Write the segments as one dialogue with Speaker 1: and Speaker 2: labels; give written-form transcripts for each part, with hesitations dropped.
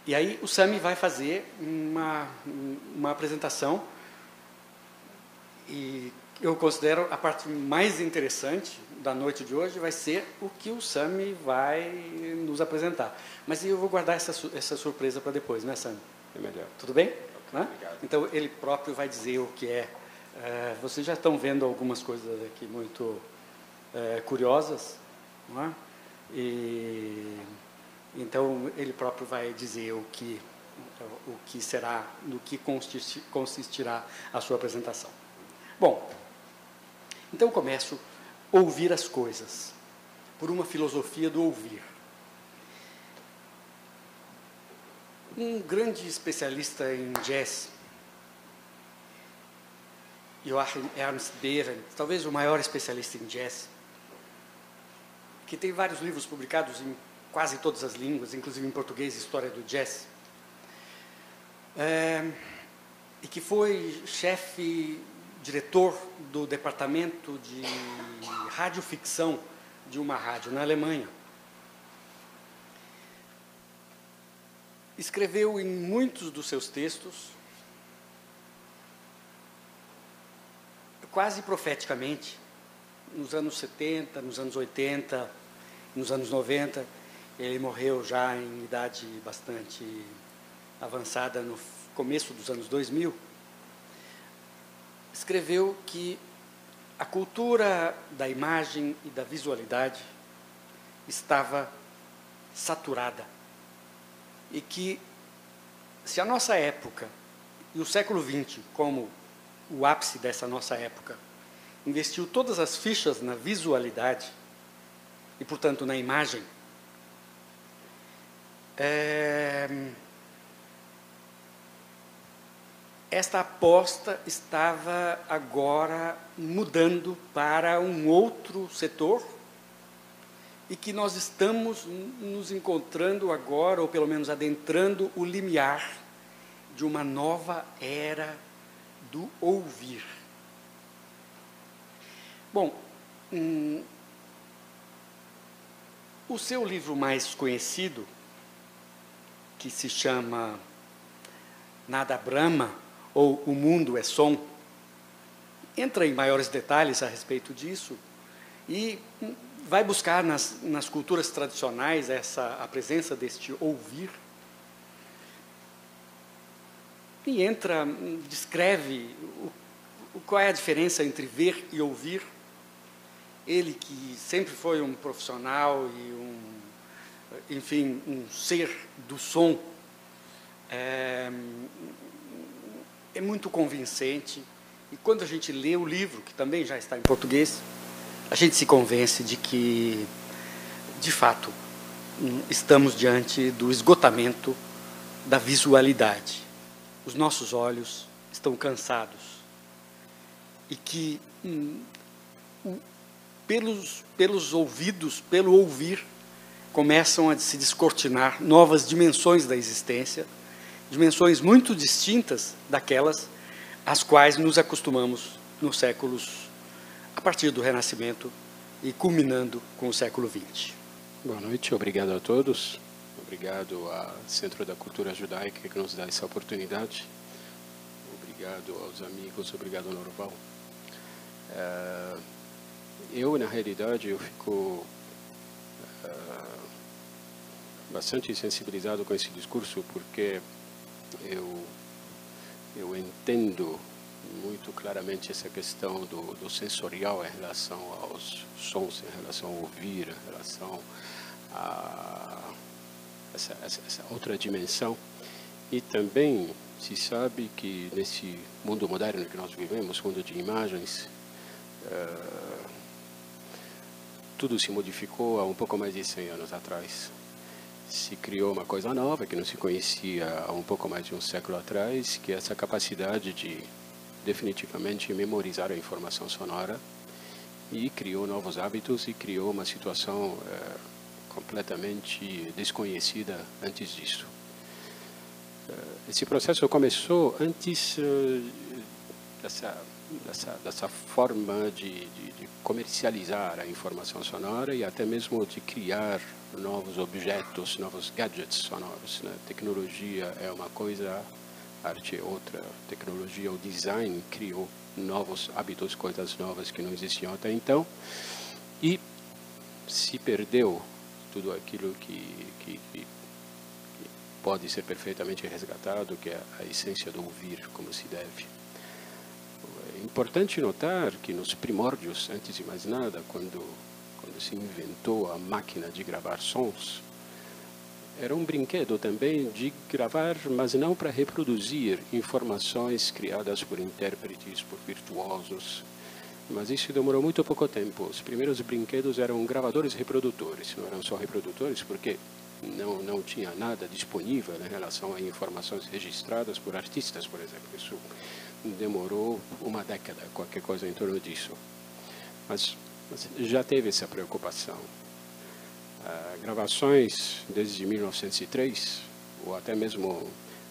Speaker 1: E aí o Sami vai fazer uma apresentação, e eu considero a parte mais interessante da noite de hoje vai ser o que o Sami vai nos apresentar. Mas eu vou guardar essa surpresa para depois, né, Sami?
Speaker 2: É melhor.
Speaker 1: Tudo bem?
Speaker 2: Okay,
Speaker 1: né? Então ele próprio vai dizer o que é. Vocês já estão vendo algumas coisas aqui muito curiosas, não é? Então ele próprio vai dizer o que será, no que consistirá a sua apresentação. Bom, então eu começo a ouvir as coisas, por uma filosofia do ouvir. Um grande especialista em jazz, Joachim Ernst Behrendt, talvez o maior especialista em jazz, que tem vários livros publicados em quase todas as línguas, inclusive em português, História do Jazz, e que foi diretor do departamento de radioficção de uma rádio na Alemanha. Escreveu em muitos dos seus textos, quase profeticamente, nos anos 70, nos anos 80, nos anos 90, ele morreu já em idade bastante avançada, no começo dos anos 2000, escreveu que a cultura da imagem e da visualidade estava saturada e que, se a nossa época e o século XX, como o ápice dessa nossa época, investiu todas as fichas na visualidade e, portanto, na imagem, esta aposta estava agora mudando para um outro setor e que nós estamos nos encontrando agora, ou pelo menos adentrando o limiar de uma nova era do ouvir. Bom, o seu livro mais conhecido, que se chama Nada Brahma, ou O Mundo é Som, entra em maiores detalhes a respeito disso e vai buscar nas culturas tradicionais a presença deste ouvir e descreve qual é a diferença entre ver e ouvir. Ele, que sempre foi um profissional e enfim, um ser do som, é muito convincente, e quando a gente lê o livro, que também já está em português, a gente se convence de que, de fato, estamos diante do esgotamento da visualidade. Os nossos olhos estão cansados e que, pelos ouvidos, pelo ouvir, começam a se descortinar novas dimensões da existência, dimensões muito distintas daquelas às quais nos acostumamos nos séculos, a partir do Renascimento e culminando com o século XX.
Speaker 2: Boa noite, obrigado a todos. Obrigado ao Centro da Cultura Judaica que nos dá essa oportunidade. Obrigado aos amigos, obrigado ao Norval. Eu, na realidade, eu fico bastante sensibilizado com esse discurso, porque eu entendo muito claramente essa questão do sensorial em relação aos sons, em relação ao ouvir, em relação a essa outra dimensão. E também se sabe que nesse mundo moderno que nós vivemos, mundo de imagens, tudo se modificou há um pouco mais de 100 anos atrás. Se criou uma coisa nova que não se conhecia há um pouco mais de um século atrás, que é essa capacidade de definitivamente memorizar a informação sonora, e criou novos hábitos e criou uma situação completamente desconhecida antes disso. Esse processo começou antes dessa forma de comercializar a informação sonora e até mesmo de criar novos objetos, novos gadgets sonoros, né? Tecnologia é uma coisa, arte é outra. Tecnologia, o design criou novos hábitos, coisas novas que não existiam até então, e se perdeu tudo aquilo que pode ser perfeitamente resgatado, que é a essência do ouvir como se deve. É importante notar que nos primórdios, antes de mais nada, quando se inventou a máquina de gravar sons, era um brinquedo também de gravar, mas não para reproduzir informações criadas por intérpretes, por virtuosos. Mas isso demorou muito pouco tempo. Os primeiros brinquedos eram gravadores reprodutores, não eram só reprodutores, porque não tinha nada disponível em relação a informações registradas por artistas, por exemplo. Isso demorou uma década, qualquer coisa em torno disso. Mas já teve essa preocupação. Gravações desde 1903, ou até mesmo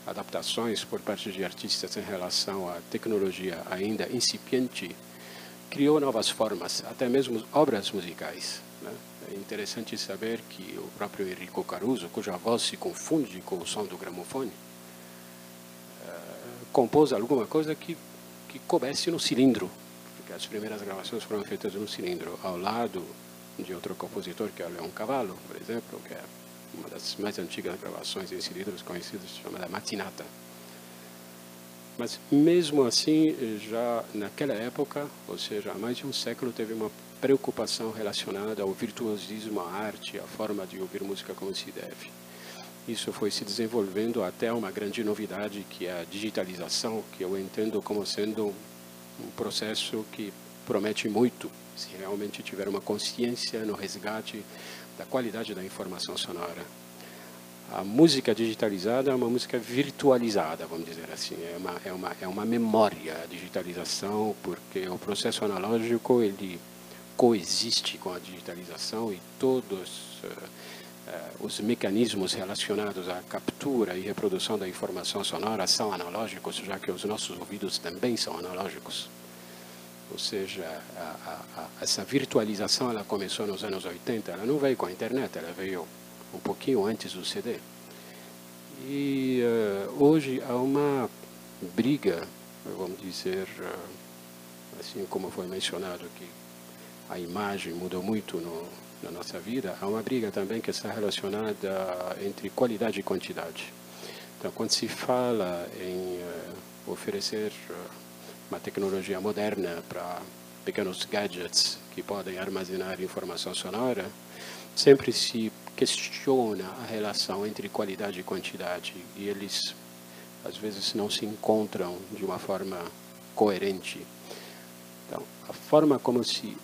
Speaker 2: adaptações por parte de artistas em relação à tecnologia ainda incipiente, criou novas formas, até mesmo obras musicais, né? É interessante saber que o próprio Enrico Caruso, cuja voz se confunde com o som do gramofone, compôs alguma coisa que coubesse no cilindro, porque as primeiras gravações foram feitas no cilindro, ao lado de outro compositor, que é o Leon Cavallo, por exemplo, que é uma das mais antigas gravações em cilindros conhecidas, chamada Mattinata. Mas, mesmo assim, já naquela época, ou seja, há mais de um século, teve uma preocupação relacionada ao virtuosismo, à arte, à forma de ouvir música como se deve. Isso foi se desenvolvendo até uma grande novidade, que é a digitalização, que eu entendo como sendo um processo que promete muito, se realmente tiver uma consciência no resgate da qualidade da informação sonora. A música digitalizada é uma música virtualizada, vamos dizer assim. É uma memória, a digitalização, porque o processo analógico ele coexiste com a digitalização e todos os mecanismos relacionados à captura e reprodução da informação sonora são analógicos, já que os nossos ouvidos também são analógicos. Ou seja, essa virtualização ela começou nos anos 80, ela não veio com a internet, ela veio um pouquinho antes do CD. E hoje há uma briga, vamos dizer, assim como foi mencionado que a imagem mudou muito na nossa vida, há uma briga também que está relacionada entre qualidade e quantidade. Então, quando se fala em oferecer uma tecnologia moderna para pequenos gadgets que podem armazenar informação sonora, sempre se questiona a relação entre qualidade e quantidade, e eles às vezes não se encontram de uma forma coerente. Então, a forma como se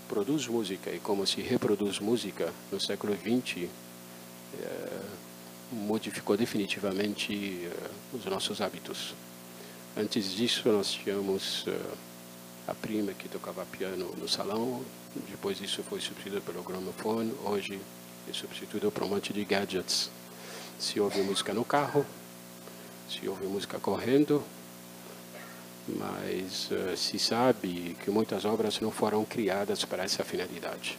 Speaker 2: produz música e como se reproduz música no século XX modificou definitivamente os nossos hábitos. Antes disso, nós tínhamos a prima que tocava piano no salão, depois isso foi substituído pelo gramofone, hoje é substituído por um monte de gadgets. Se ouve música no carro, se ouve música correndo, mas se sabe que muitas obras não foram criadas para essa finalidade.